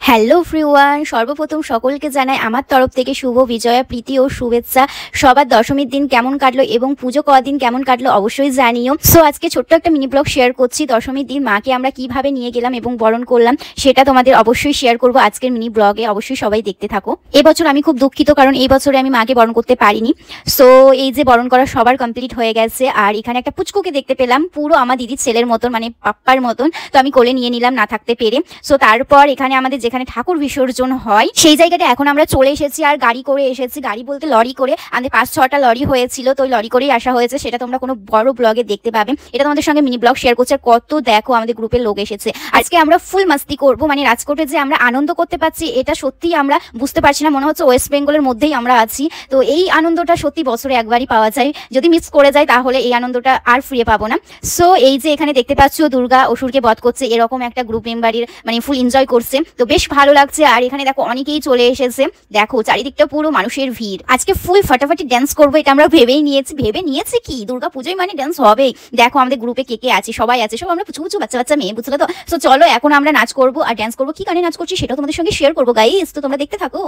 Hello everyone, সর্বপ্রথম সকলকে জানাই আমার তরফ থেকে শুভ বিজয়া, প্রীতি ও শুভেচ্ছা। সবার দশমীর দিন কেমন কাটলো এবং পুজো কদিন কেমন কাটলো অবশ্যই জানিও। সো আজকে ছোট্ট একটা মিনি ব্লগ শেয়ার করছি। দশমীর দিন মাকে আমরা কিভাবে নিয়ে গেলাম এবং বরণ করলাম সেটা তোমাদের অবশ্যই শেয়ার করবো আজকের মিনি ব্লগে। অবশ্যই সবাই দেখতে থাকো। এবছর আমি খুব দুঃখিত, কারণ এই বছরে আমি মাকে বরণ করতে পারিনি। সো এই যে বরণ করা সবার কমপ্লিট হয়ে গেছে, আর এখানে একটা পুচকুকে দেখতে পেলাম, পুরো আমার দিদির ছেলের মতন, মানে পাপ্পার মতন। তো আমি কোলে নিয়ে নিলাম না থাকতে পেরে। সো তারপর এখানে আমাদের যেখানে ঠাকুর বিসর্জন হয় সেই জায়গাটা এখন আমরা চলে এসেছি, আর গাড়ি করে এসেছি। গাড়ি বলতে লরি করে, আমাদের 5-6টা লরি হয়েছিল, তো ওই লরি করেই আসা হয়েছে। সেটা তোমরা কোনো বড় ব্লগে দেখতে পাবে। এটা তোমাদের সঙ্গে মিনি ব্লগ শেয়ার করছি। আর কত দেখো আমাদের গ্রুপের লোক এসেছে। আজকে আমরা ফুল মাস্তি করব, মানে রাজকোটে যে আমরা আনন্দ করতে পারছি এটা সত্যি আমরা বুঝতে পারছি না। মনে হচ্ছে ওয়েস্ট বেঙ্গলের মধ্যেই আমরা আছি। তো এই আনন্দটা সত্যি বছরে একবারই পাওয়া যায়। যদি মিস করে যায় তাহলে এই আনন্দটা আর ফিরে পাবো না। সো এই যে এখানে দেখতে পাচ্ছ দুর্গা অসুরকে বধ করছে, এরকম একটা গ্রুপ মেম্বারের মানে ফুল এনজয় করছে। তো বেশ ভালো লাগছে। আর এখানে দেখো অনেকেই চলে এসেছে, দেখো চারিদিকটা পুরো মানুষের ভিড়। আজকে ফুল ফাটাফাটি ড্যান্স করবো, এটা আমরা ভেবে নিয়েছি কি দুর্গা পুজোয় মানে ড্যান্স হবেই। দেখো আমাদের গ্রুপে কে কে আছে, সবাই আছে, সব আমরা পুচু বাচ্চা মেয়ে, বুঝলে তো। সো চলো এখন আমরা নাচ করবো আর ড্যান্স করবো। কি গানে নাচ করছি সেটা তোমাদের সঙ্গে শেয়ার করবো গাইস, তো তোমরা দেখতে থাকো।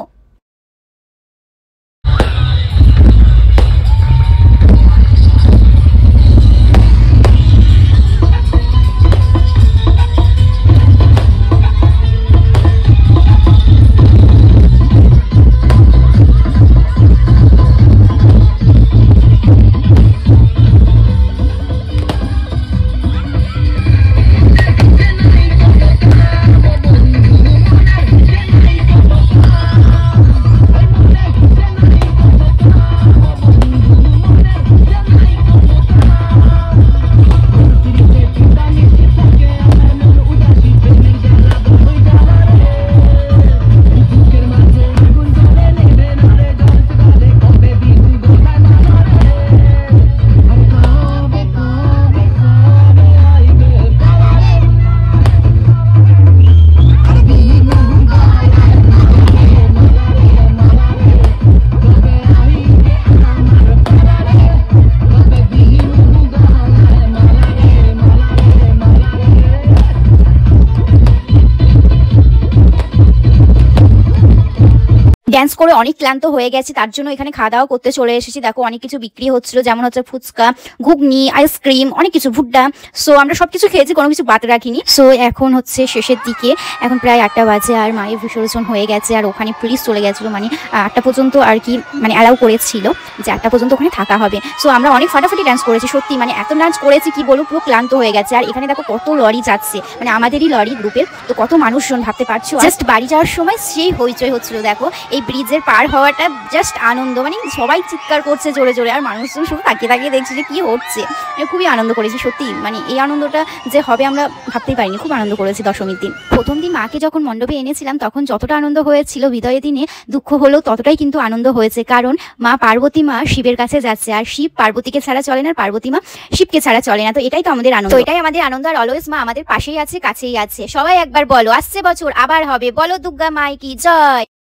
ড্যান্স করে অনেক ক্লান্ত হয়ে গেছি, তার জন্য এখানে খাওয়া দাওয়া করতে চলে এসেছি। দেখো অনেক কিছু বিক্রি হচ্ছিল, যেমন হচ্ছে ফুচকা, ঘুগনি, আইসক্রিম, অনেক কিছু, ভুট্টা। সো আমরা সবকিছু খেয়েছি, কোনো কিছু বাদ রাখিনি। সো এখন হচ্ছে শেষের দিকে, এখন প্রায় 8টা বাজে, আর মায়ের বিসর্জন হয়ে গেছে। আর ওখানে পুলিশ চলে গেছিলো, মানে 8টা পর্যন্ত আর কি, মানে অ্যালাউ করেছিল যে 8টা পর্যন্ত ওখানে থাকা হবে। সো আমরা অনেক ফাটাফাটি ডান্স করেছি, সত্যি মানে এত ডান্স করেছি কি বলবো, পুরো ক্লান্ত হয়ে গেছে। আর এখানে দেখো কত লরি যাচ্ছে, মানে আমাদেরই লরি গ্রুপের, তো কত মানুষজন ভাবতে পারছো। জাস্ট বাড়ি যাওয়ার সময় সেই হইচই হচ্ছিল। দেখো এই ব্রিজের পার হওয়াটা জাস্ট আনন্দ, মানে সবাই চিৎকার করছে জোরে জোরে, আর মানুষজন শুধু তাকিয়ে দেখছে যে কি হচ্ছে। খুবই আনন্দ করেছি সত্যি, মানে এই আনন্দটা যে হবে আমরা ভাবতেই পারিনি। খুব আনন্দ করেছি দশমীর দিন। প্রথম দিন মাকে যখন মণ্ডপে এনেছিলাম তখন যতটা আনন্দ হয়েছিল, বিদায়ের দিনে দুঃখ হলেও ততটাই কিন্তু আনন্দ হয়েছে। কারণ মা পার্বতী মা শিবের কাছে যাচ্ছে, আর শিব পার্বতীকে ছাড়া চলে না, আর পার্বতী মা শিবকে ছাড়া চলে না। তো এটাই তো আমাদের আনন্দ, এটাই আমাদের আনন্দ। আর অলওয়েজ মা আমাদের পাশেই আছে, কাছেই আছে। সবাই একবার বলো, আসছে বছর আবার হবে, বলো দুর্গা মাই কি জয়।